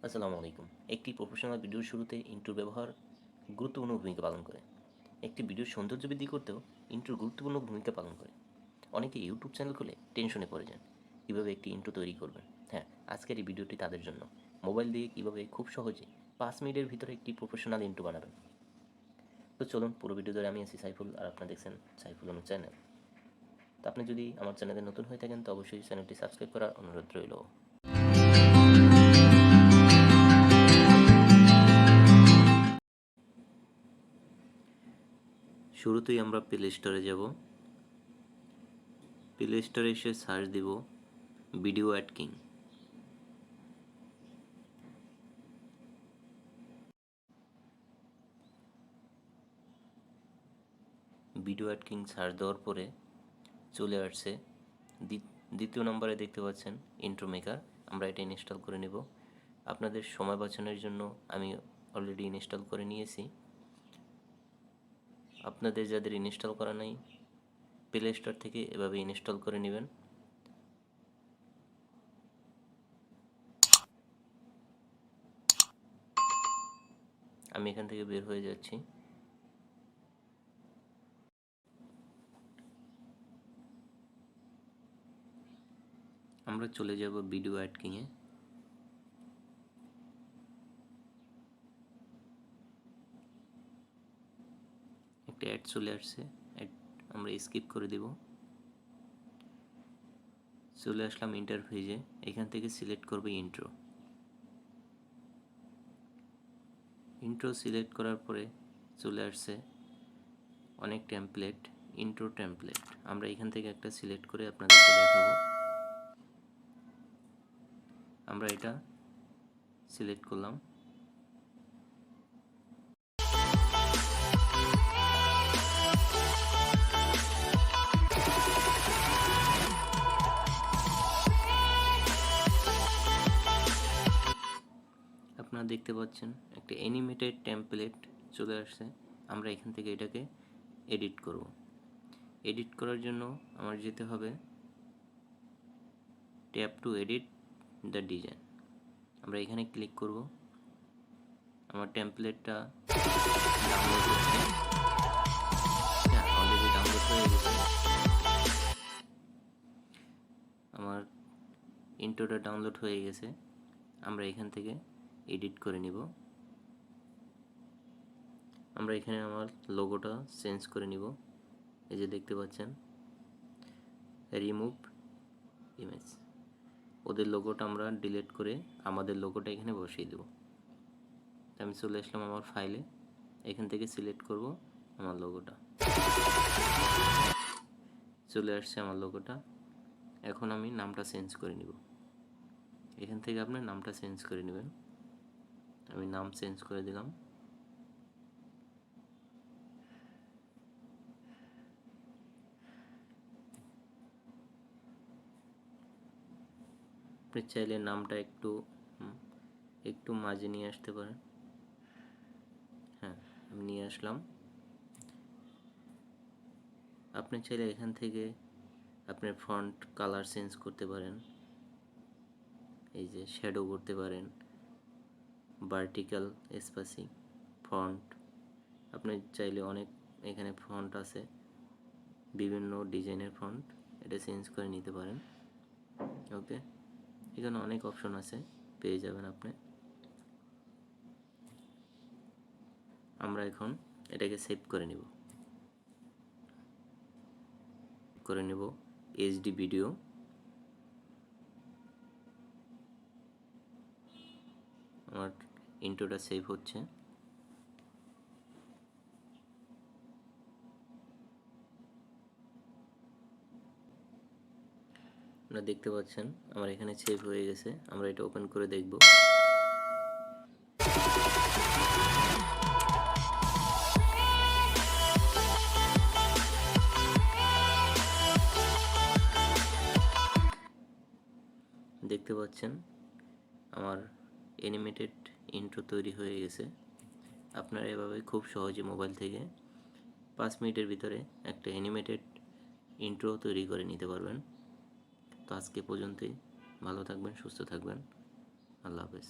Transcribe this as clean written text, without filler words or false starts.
আসসালামু আলাইকুম। একটি প্রফেশনাল ভিডিওর শুরুতে ইন্ট্রোর ব্যবহার গুরুত্বপূর্ণ ভূমিকা পালন করে। একটি ভিডিওর সৌন্দর্য বৃদ্ধি করতেও ইন্ট্রো গুরুত্বপূর্ণ ভূমিকা পালন করে। অনেকে ইউটিউব চ্যানেল খুলে টেনশনে পড়ে যান কীভাবে একটি ইন্ট্রো তৈরি করবেন। হ্যাঁ, আজকের এই ভিডিওটি তাদের জন্য। মোবাইল দিয়ে কীভাবে খুব সহজে 5 মিনিটের ভিতরে একটি প্রফেশনাল ইন্ট্রো বানাবেন। তো চলুন, পুরো ভিডিও ধরে আমি আছি সাইফুল, আর আপনারা দেখছেন সাইফুল আমার চ্যানেল। তো আপনি যদি আমার চ্যানেলে নতুন হয়ে থাকেন তো অবশ্যই চ্যানেলটি সাবস্ক্রাইব করার অনুরোধ রইল। শুরুতেই আমরা প্লে স্টোরে যাব। প্লে স্টোরে এসে সার্চ দিব video ad king. Video ad king search দেওয়ার পরে চলে আসছে দ্বিতীয় নম্বরে দেখতে পাচ্ছেন ইন্ট্রো মেকার। আমরা এটা ইনস্টল করে নেব। আপনাদের সময় বাঁচানোর জন্য আমি অলরেডি ইনস্টল করে নিয়েছি। আপনাদের যাদের ইনস্টল করা নাই প্লে স্টোর থেকে এভাবে ইনস্টল করে নেবেন। আমি এখান থেকে বের হয়ে যাচ্ছি। আমরা চলে যাব ভিডিও অ্যাড কিংয়ে। একটা অ্যাড চলে আসছে, আমরা স্কিপ করে দেব। চলে আসলাম ইন্টারফেসে। এখান থেকে সিলেক্ট করব ইন্ট্রো। ইন্ট্রো সিলেক্ট করার পরে চলে আসছে অনেক টেমপ্লেট, ইন্ট্রো টেমপ্লেট। আমরা এখান থেকে একটা সিলেক্ট করে আপনাদেরকে দেখাবো। আমরা এটা সিলেক্ট করলাম। আপনারা দেখতে পাচ্ছেন একটা অ্যানিমেটেড টেমপ্লেট চলে আসছে। আমরা এখান থেকে এটাকে এডিট করব। এডিট করার জন্য আমার যেতে হবে tab two edit the design. আমরা এখানে ক্লিক করব। আমার টেমপ্লেটটা ডাউনলোড হচ্ছে। হ্যাঁ, অলরেডি ডাউনলোড হয়ে গেছে। আমার ইন্ট্রোটা ডাউনলোড হয়ে গেছে। আমরা এখান থেকে এডিট করে নিব। আমরা এখানে আমার লোগোটা চেঞ্জ করে নিব। এই যে দেখতে পাচ্ছেন রিমুভ ইমেজ। ওদের লোগোটা আমরা ডিলিট করে আমাদের লোগোটা এখানে বসিয়ে দেব। আমি চলে আসলাম আমার ফাইলে। এখান থেকে সিলেক্ট করব আমার লোগোটা। চলে আসছে আমার লোগোটা। এখন আমি নামটা চেঞ্জ করে নিব। এখান থেকে আপনার নামটা চেঞ্জ করে নেবেন। আমি নাম চেঞ্জ করে দিলাম। আপনি চাইলে নামটা একটু মাঝে নিয়ে আসতে পারেন। হ্যাঁ, আমি নিয়ে আসলাম। আপনি চাইলে এখান থেকে আপনার ফন্ট কালার চেঞ্জ করতে পারেন। এই যে শ্যাডো করতে পারেন, ভার্টিক্যাল স্পেসিং, ফন্ট। আপনি চাইলে অনেক এখানে ফন্ট আছে, বিভিন্ন ডিজাইনের ফন্ট, এটা চেঞ্জ করে নিতে পারেন। ওকে, এখানে অনেক অপশন আছে, পেয়ে যাবেন আপনি। আমরা এখন এটাকে সেভ করে নিব এইচডি ভিডিও। আমার ইন্ট্রোটা সেভ হচ্ছে। আপনারা দেখতে পাচ্ছেন আমার এখানে সেভ হয়ে গেছে। আমরা এটা ওপেন করে দেখব। দেখতে পাচ্ছেন আমার অ্যানিমেটেড ইন্ট্রো তৈরি হয়ে গেছে। আপনারা এভাবে খুব সহজে মোবাইল থেকে 5 মিনিটের ভিতরে একটা অ্যানিমেটেড ইন্ট্রো তৈরি করে নিতে পারবেন। তো আজকে পর্যন্তই। ভালো থাকবেন, সুস্থ থাকবেন। আল্লাহ হাফেজ।